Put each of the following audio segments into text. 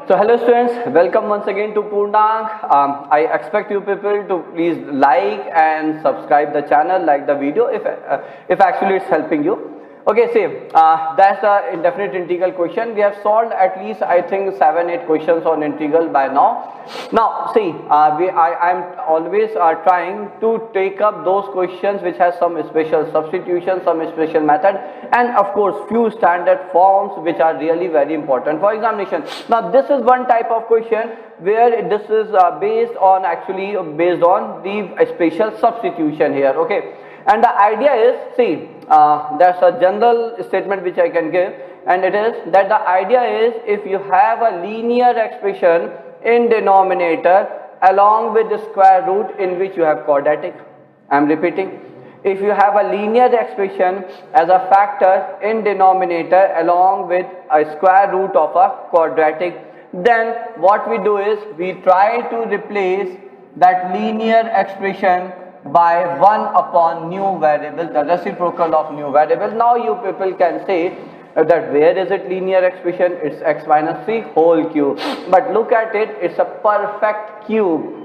So hello students, welcome once again to Purnang. I expect you people to please like and subscribe the channel, like the video if actually it's helping you. Okay, see, that's the indefinite integral question. We have solved at least I think 7-8 questions on integral by now. Now see, I'm always trying to take up those questions which has some special substitution, some special method, and of course few standard forms which are really very important for examination. Now this is one type of question where this is based on the special substitution here. Okay. And the idea is, see, there's a general statement which I can give, and it is that the idea is if you have a linear expression in denominator along with the square root in which you have quadratic. I am repeating. If you have a linear expression as a factor in denominator along with a square root of a quadratic, then what we do is we try to replace that linear expression by 1 upon new variable, the reciprocal of new variable. Now you people can say that where is it linear expression? It's x minus 3 whole cube. But look at it, it's a perfect cube.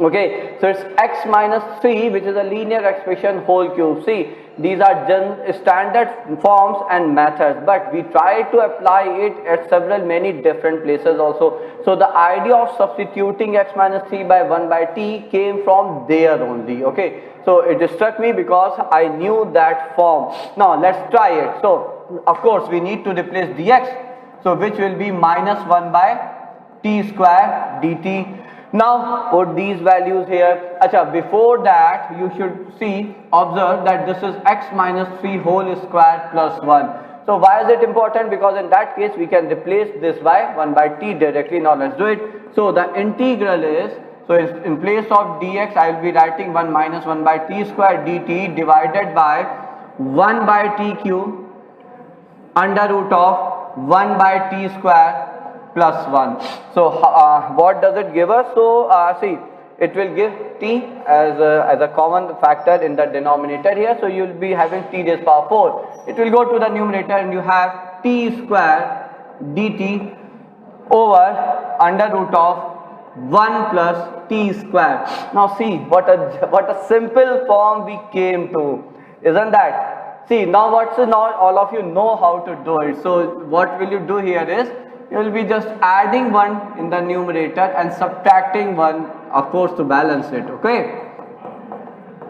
Okay, so it's x minus 3 which is a linear expression whole cube. See, these are standard forms and methods, but we try to apply it at many different places also. So the idea of substituting x minus 3 by 1 by t came from there only. Okay, so it struck me because I knew that form. Now let's try it. So of course we need to replace dx, so which will be minus 1 by t square dt. Now put these values here. Acha, before that you should observe that this is x minus 3 whole square plus 1. So why is it important? Because in that case we can replace this by 1 by t directly. Now let's do it. So the integral is, so in place of dx I will be writing 1 minus 1 by t square dt divided by 1 by t cube under root of 1 by t square plus 1. So what does it give us? So see, it will give t as a common factor in the denominator here. So you will be having t raised power 4. It will go to the numerator and you have t square dt over under root of 1 plus t square. Now see what a simple form we came to, isn't that? See, now now all of you know how to do it. So what will you do here is you will be just adding 1 in the numerator and subtracting 1, of course, to balance it. Okay,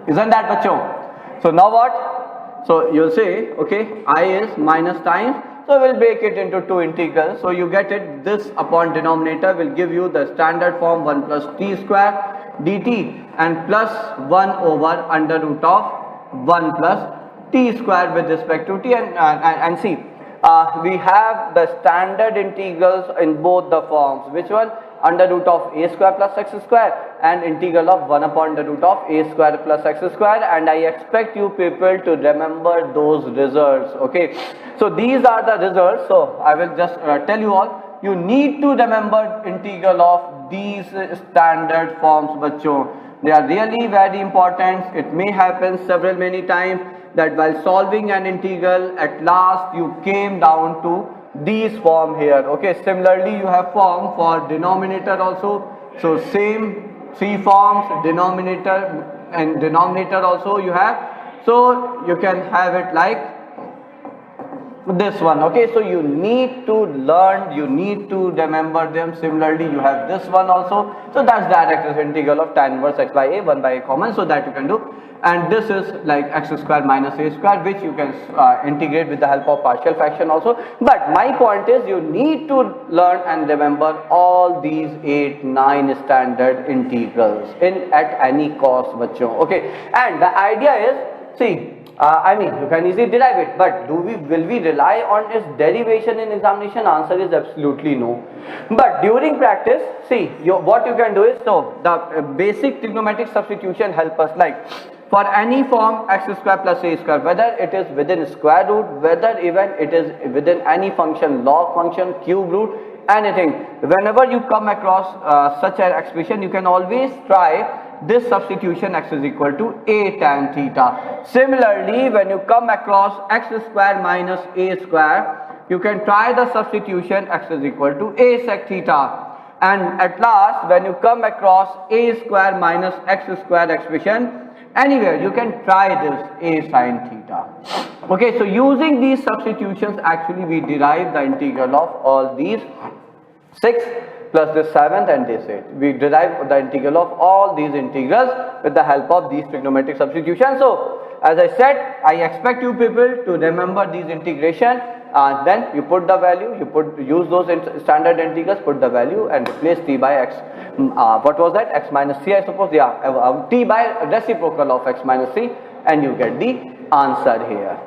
isn't that bacho? So now what? So you'll say, okay, I is minus times, so we'll break it into two integrals. So you get it, this upon denominator will give you the standard form 1 plus t square dt and plus 1 over under root of 1 plus t square with respect to t, and see, we have the standard integrals in both the forms. Which one? Under root of a square plus x square and integral of 1 upon the root of a square plus x square, and I expect you people to remember those results. Okay, so these are the results. So I will just tell you all, you need to remember integral of these standard forms bacho. They are really very important. It may happen many times that while solving an integral, at last you came down to these form here. Okay, similarly you have form for denominator also. So same 3 forms, denominator and denominator also you have. So you can have it like this one. Okay, so you need to learn, you need to remember them. Similarly you have this one also. So that's direct integral of tan inverse x by a, 1 by a common, so that you can do. And this is like x square minus a square, which you can integrate with the help of partial fraction also. But my point is you need to learn and remember all these 8-9 standard integrals at any cost bacho. Okay, and the idea is, see, I mean you can easily derive it, but will we rely on its derivation in examination? Answer is absolutely no. But during practice, see, what you can do is, so the basic trigonometric substitution help us, like for any form x square plus a square, whether it is within square root, whether even it is within any function, log function, cube root, anything, whenever you come across such an expression, you can always try this substitution, x is equal to a tan theta. Similarly, when you come across x square minus a square, you can try the substitution x is equal to a sec theta. And at last, when you come across a square minus x square expression, anywhere you can try this a sin theta. Okay, so using these substitutions, actually we derive the integral of all these 6 plus this 7th and this 8. We derive the integral of all these integrals with the help of these trigonometric substitutions. So as I said, I expect you people to remember these integration. Then you put the value, use those standard integrals, put the value and replace t by x. What was that? X minus c, I suppose. Yeah, t by reciprocal of x minus c, and you get the answer here.